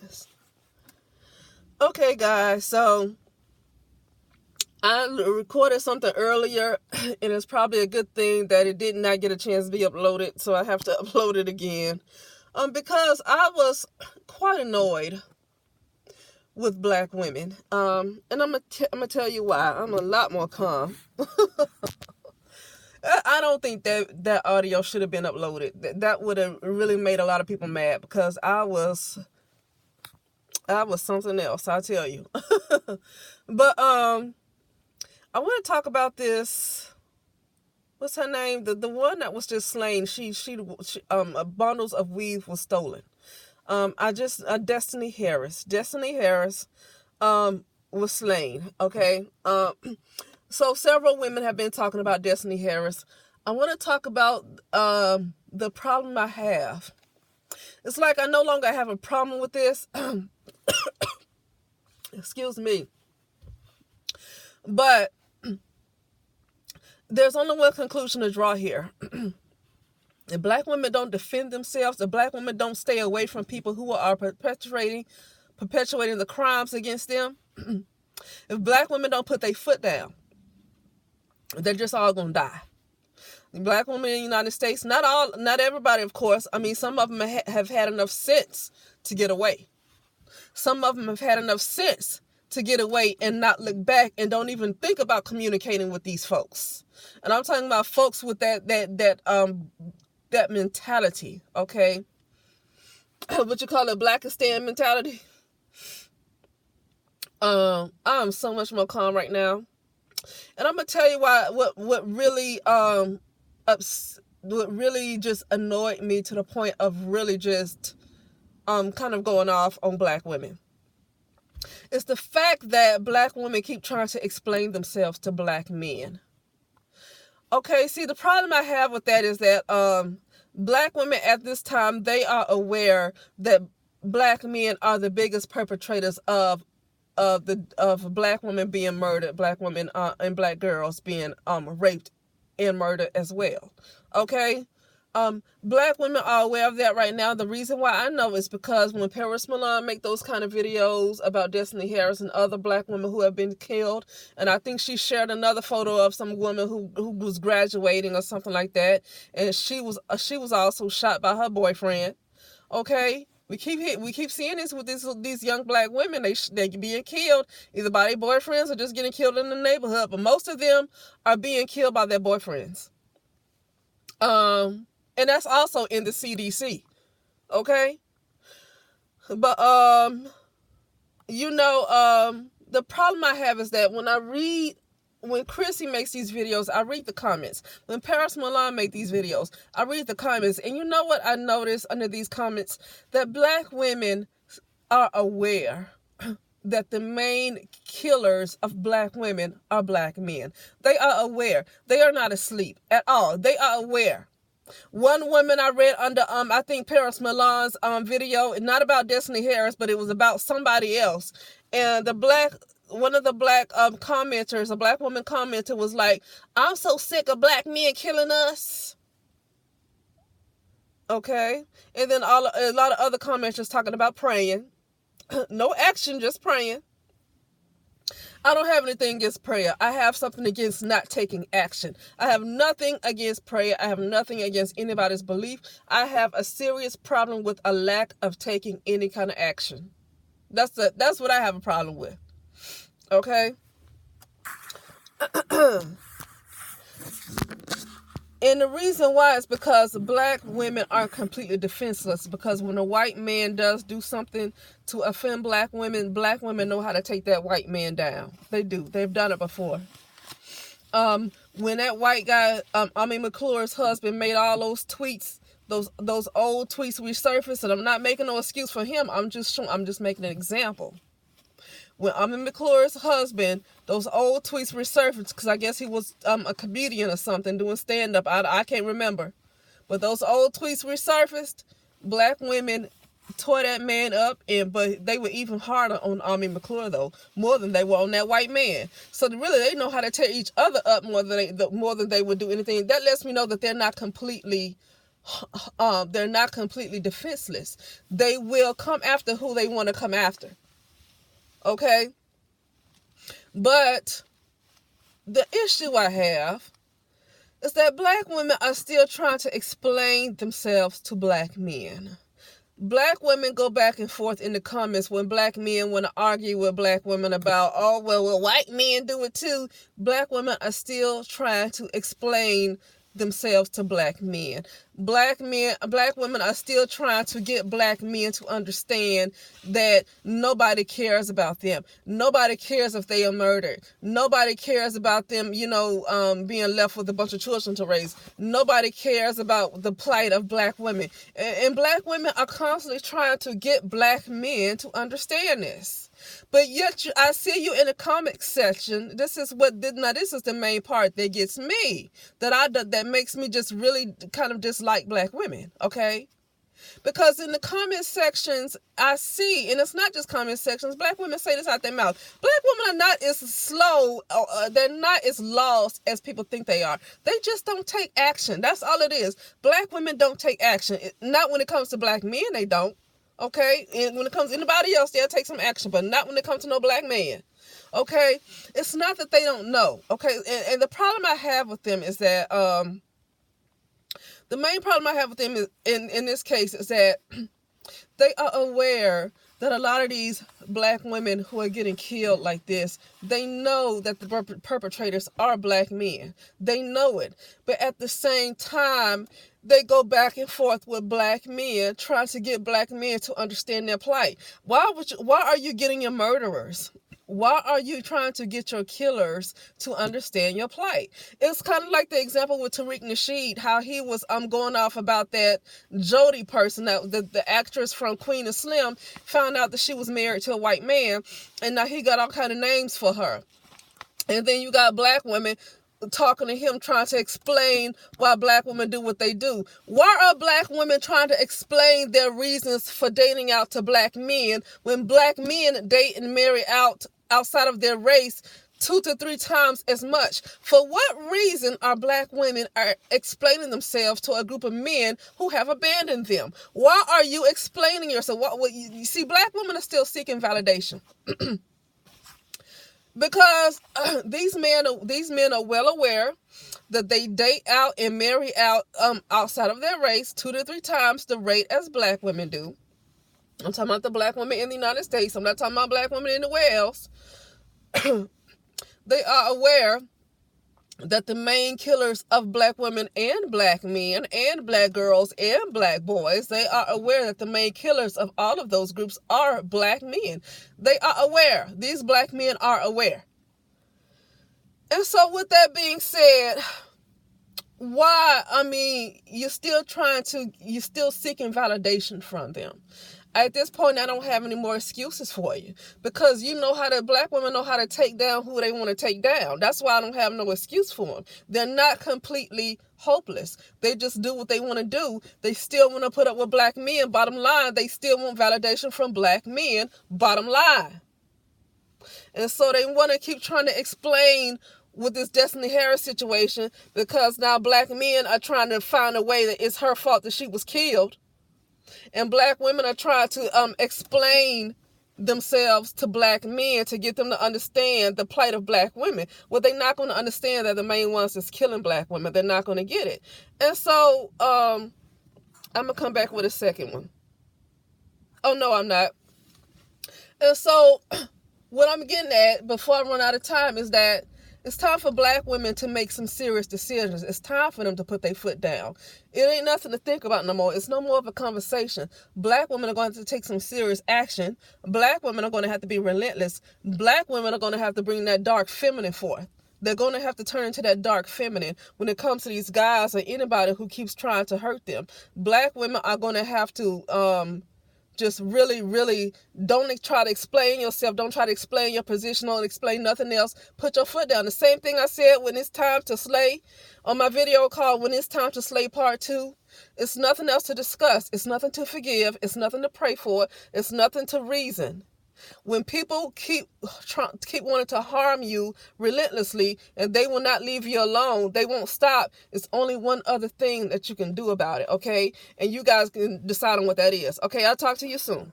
Yes. Okay, guys, so I recorded something earlier, and it's probably a good thing that it did not get a chance to be uploaded, so I have to upload it again. Because I was quite annoyed with black women. And I'm gonna tell you why. I'm a lot more calm. I don't think that audio should have been uploaded. That would have really made a lot of people mad, because I was something else, I tell you. But I want to talk about this. What's her name? The one that was just slain. She bundles of weave was stolen. Destiny Harris. Destiny Harris was slain. Okay. So several women have been talking about Destiny Harris. I want to talk about the problem I have. It's like I no longer have a problem with this. Excuse me. But there's only one conclusion to draw here. If black women don't defend themselves, if black women don't stay away from people who are perpetuating the crimes against them, if black women don't put their foot down, they're just all gonna die. Black women in the United States, not everybody, of course. I mean, some of them have had enough sense to get away. Some of them have had enough sense to get away and not look back and don't even think about communicating with these folks. And I'm talking about folks with that mentality, okay? What you call it, Blackistan mentality? I'm so much more calm right now. And I'm gonna tell you why. What really just annoyed me to the point of really just kind of going off on black women. It's the fact that black women keep trying to explain themselves to black men. Okay, see, the problem I have with that is that black women at this time, they are aware that black men are the biggest perpetrators of black women being murdered, black women and black girls being raped and murdered as well. Okay? Black women are aware of that right now. The reason why I know is because when Paris Milan make those kind of videos about Destiny Harris and other black women who have been killed, and I think she shared another photo of some woman who was graduating or something like that, and she was also shot by her boyfriend. Okay? We keep seeing this with these young black women. They being killed either by their boyfriends or just getting killed in the neighborhood. But most of them are being killed by their boyfriends. And that's also in the CDC. Okay? But the problem I have is that when Chrissy makes these videos, I read the comments. When Paris Milan make these videos, I read the comments. And you know what I notice under these comments? That black women are aware that the main killers of black women are black men. They are aware. They are not asleep at all. They are aware. One woman I read under, I think Paris Milan's video, not about Destiny Harris, but it was about somebody else. And one of the black commenters, a black woman commenter, was like, "I'm so sick of black men killing us." Okay? And then a lot of other commenters talking about praying. No action, just praying. I don't have anything against prayer. I have something against not taking action. I have nothing against prayer. I have nothing against anybody's belief. I have a serious problem with a lack of taking any kind of action. That's what I have a problem with. Okay? And the reason why is because black women are completely defenseless. Because when a white man does do something to offend black women know how to take that white man down. They do. They've done it before. When that white guy, McClure's husband, made all those tweets, those old tweets resurfaced, and I'm not making no excuse for him. I'm just making an example. When McClure's husband, those old tweets resurfaced, because I guess he was a comedian or something doing stand-up. I can't remember. But those old tweets resurfaced. Black women tore that man up, but they were even harder on McClure, though, more than they were on that white man. So really, they know how to tear each other up more than they would do anything. That lets me know that they're not completely they're not completely defenseless. They will come after who they want to come after. Okay? But the issue I have is that black women are still trying to explain themselves to black men. Black women go back and forth in the comments when black men want to argue with black women about, oh, well, white men do it too. Black women are still trying to explain themselves to black men. Black women are still trying to get black men to understand that nobody cares about them. Nobody cares if they are murdered. Nobody cares about them, being left with a bunch of children to raise. Nobody cares about the plight of black women. And black women are constantly trying to get black men to understand this. But yet I see you in the comment section. This is the main part that gets me, that makes me just really kind of dislike black women, okay? Because in the comment sections, I see, and it's not just comment sections, black women say this out their mouth. Black women are not as slow, they're not as lost as people think they are. They just don't take action. That's all it is. Black women don't take action. Not when it comes to black men, they don't. Okay, and when it comes to anybody else, they'll take some action, but not when it comes to no black man. Okay, it's not that they don't know. Okay, and the problem I have with them is that the main problem I have with them is in this case is that they are aware that a lot of these black women who are getting killed like this, they know that the perpetrators are black men. They know it, but at the same time, they go back and forth with black men, trying to get black men to understand their plight. Why are you getting your murderers? Why are you trying to get your killers to understand your plight? It's kind of like the example with Tariq Nasheed, how he was going off about that Jody person, that the actress from Queen and Slim, found out that she was married to a white man, and now he got all kind of names for her. And then you got black women talking to him, trying to explain why black women do what they do. Why are black women trying to explain their reasons for dating out to black men when black men date and marry outside of their race 2 to 3 times as much? For what reason are black women explaining themselves to a group of men who have abandoned them? Why are you explaining yourself? You see, black women are still seeking validation. Because these men are well aware that they date out and marry out outside of their race 2 to 3 times the rate as black women do. I'm talking about the black women in the United States. I'm not talking about black women anywhere else. They are aware that the main killers of black women and black men and black girls and black boys, they are aware that the main killers of all of those groups are black men. They are aware. These black men are aware. And so with that being said, you're still seeking validation from them. At this point, I don't have any more excuses for you, because black women know how to take down who they want to take down. That's why I don't have no excuse for them. They're not completely hopeless. They just do what they want to do. They still want to put up with black men. Bottom line, they still want validation from black men. Bottom line. And so they want to keep trying to explain with this Destiny Harris situation, because now black men are trying to find a way that it's her fault that she was killed. And black women are trying to explain themselves to black men to get them to understand the plight of black women. Well, they're not going to understand that the main ones that's killing black women. They're not going to get it. And so I'm going to come back with a second one. Oh, no, I'm not. And so what I'm getting at before I run out of time is that it's time for black women to make some serious decisions. It's time for them to put their foot down. It ain't nothing to think about no more. It's no more of a conversation. Black women are going to take some serious action. Black women are going to have to be relentless. Black women are going to have to bring that dark feminine forth. They're going to have to turn to that dark feminine when it comes to these guys or anybody who keeps trying to hurt them. Black women are going to have to just really, really don't try to explain yourself. Don't try to explain your position. Don't explain nothing else. Put your foot down. The same thing I said when it's time to slay on my video called When It's Time to Slay Part 2. It's nothing else to discuss. It's nothing to forgive. It's nothing to pray for. It's nothing to reason. When people keep wanting to harm you relentlessly and they will not leave you alone, they won't stop. It's only one other thing that you can do about it, okay? And you guys can decide on what that is. Okay, I'll talk to you soon.